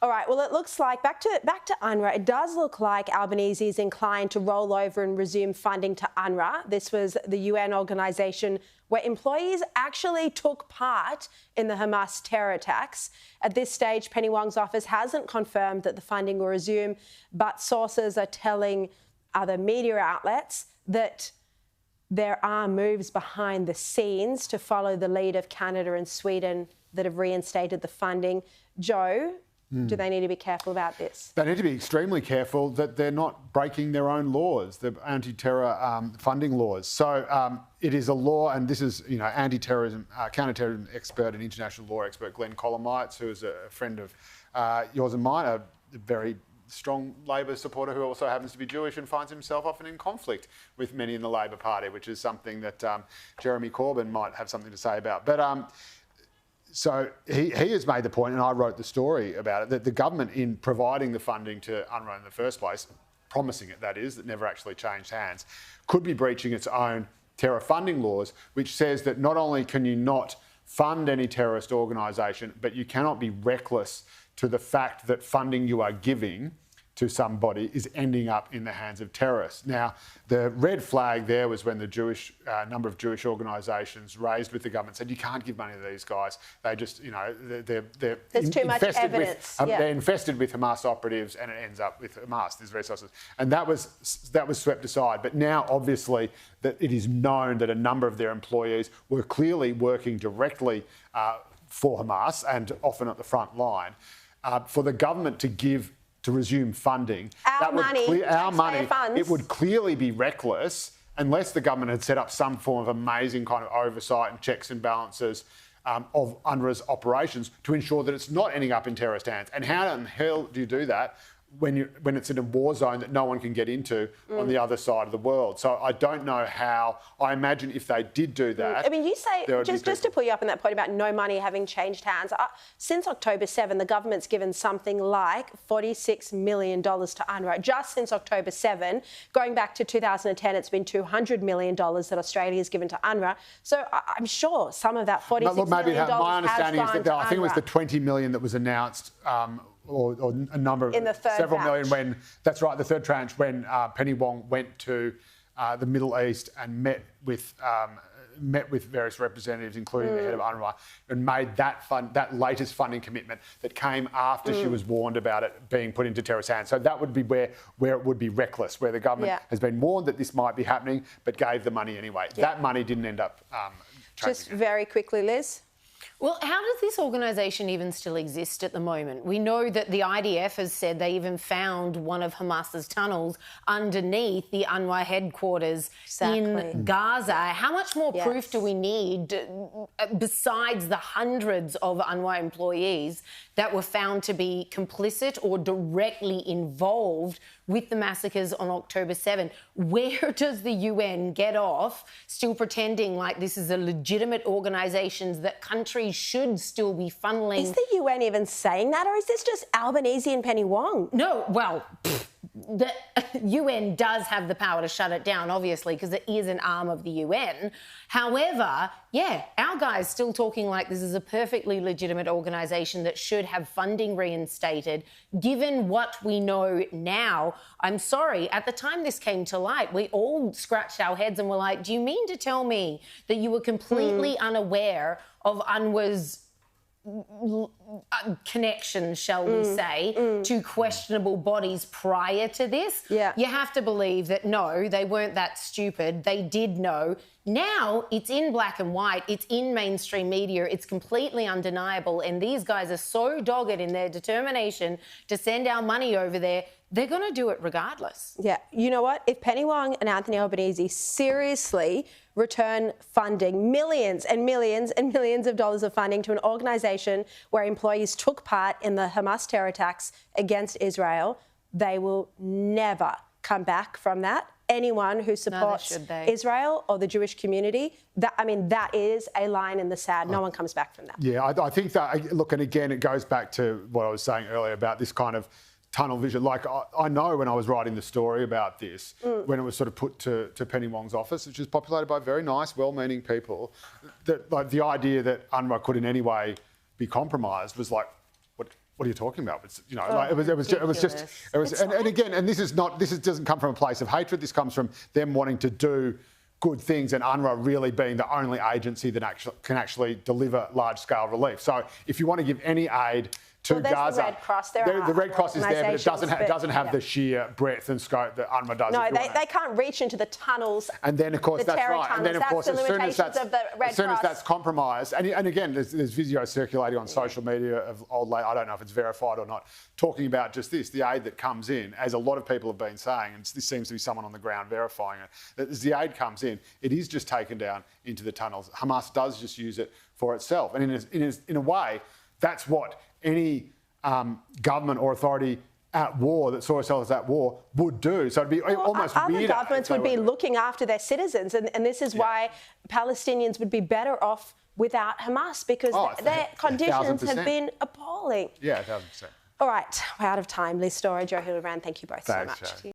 All right, well, it looks like, back to UNRWA, it does look like Albanese is inclined to roll over and resume funding to UNRWA. This was the UN organisation where employees actually took part in the Hamas terror attacks. At this stage, Penny Wong's office hasn't confirmed that the funding will resume, but sources are telling other media outlets that there are moves behind the scenes to follow the lead of Canada and Sweden that have reinstated the funding. Joe, do they need to be careful about this? They need to be extremely careful that they're not breaking their own laws, the anti-terror funding laws. So it is a law, and this is, anti-terrorism, counter-terrorism expert and international law expert Glenn Colomites, who is a friend of yours and mine, a very strong Labor supporter who also happens to be Jewish and finds himself often in conflict with many in the Labor Party, which is something that Jeremy Corbyn might have something to say about. But so he has made the point, and I wrote the story about it, that the government, in providing the funding to UNRWA in the first place, promising it, that is, that never actually changed hands, could be breaching its own terror funding laws, which says that not only can you not fund any terrorist organisation, but you cannot be reckless to the fact that funding you are giving to somebody is ending up in the hands of terrorists. Now, the red flag there was when the number of Jewish organisations raised with the government said, you can't give money to these guys. They just, there's too much evidence. They're infested with Hamas operatives, and it ends up with Hamas, these resources. And that was swept aside. But now, obviously, that it is known that a number of their employees were clearly working directly for Hamas, and often at the front line. For the government to resume funding, our money, funds. It would clearly be reckless unless the government had set up some form of amazing kind of oversight and checks and balances of UNRWA's operations to ensure that it's not ending up in terrorist hands. And how in the hell do you do that when it's in a war zone that no one can get into on the other side of the world? So I don't know how. I imagine if they did do that... I mean, you say, just to put you up on that point about no money having changed hands, since October 7, the government's given something like $46 million to UNRWA, just since October 7. Going back to 2010, it's been $200 million that Australia has given to UNRWA. So I'm sure some of that $46 million my understanding has is that I think it was the $20 million that was announced... or a number of several million when, that's right, the third tranche, when Penny Wong went to the Middle East and met with various representatives, including the head of UNRWA, and made that latest funding commitment that came after she was warned about it being put into terrorist hands. So that would be where it would be reckless, where the government has been warned that this might be happening, but gave the money anyway. That money didn't end up Just very quickly, Liz. Well, how does this organisation even still exist at the moment? We know that the IDF has said they even found one of Hamas's tunnels underneath the UNRWA headquarters in Gaza. How much more proof do we need besides the hundreds of UNRWA employees that were found to be complicit or directly involved with the massacres on October 7? Where does the UN get off still pretending like this is a legitimate organisation that countries should still be funneling? Is the UN even saying that, or is this just Albanese and Penny Wong? No, well, the UN does have the power to shut it down, obviously, because it is an arm of the UN. However, our guys still talking like this is a perfectly legitimate organisation that should have funding reinstated. Given what we know now, I'm sorry, at the time this came to light, we all scratched our heads and were like, do you mean to tell me that you were completely unaware of UNRWA's connections, shall we say, to questionable bodies prior to this? You have to believe that, no, they weren't that stupid. They did know. Now it's in black and white. It's in mainstream media. It's completely undeniable. And these guys are so dogged in their determination to send our money over there, they're going to do it regardless. Yeah. You know what? If Penny Wong and Anthony Albanese seriously return funding, millions and millions and millions of dollars of funding to an organisation where employees took part in the Hamas terror attacks against Israel, they will never come back from that. Anyone who supports Israel or the Jewish community, that is a line in the sand. No one comes back from that. Yeah, I think that, look, and again, it goes back to what I was saying earlier about this kind of tunnel vision. Like, I know when I was writing the story about this, when it was sort of put to Penny Wong's office, which is populated by very nice, well-meaning people, that like the idea that UNRWA could in any way be compromised was like, what are you talking about? It's, you know, like, and again, and this doesn't come from a place of hatred. This comes from them wanting to do good things, and UNRWA really being the only agency that can actually deliver large-scale relief. So if you want to give any aid to Gaza, the Red Cross. The Red Cross is there, but it doesn't have the sheer breadth and scope that UNRWA does. No, they can't reach into the tunnels. And then, of course, that's right. And then, of course, as soon as that's compromised, and again, there's videos circulating on social media of old lady, I don't know if it's verified or not, talking about just this, the aid that comes in, as a lot of people have been saying, and this seems to be someone on the ground verifying it, that as the aid comes in, it is just taken down into the tunnels. Hamas does just use it for itself. And in a way, that's what any government or authority at war that saw itself as at war would do. So it'd be almost weird. Other governments would be looking after their citizens, and this is why Palestinians would be better off without Hamas, because their conditions have been appalling. Yeah, 1,000%. All right, we're out of time. Liz Storer, Joe Hildebrand, thank you both so much.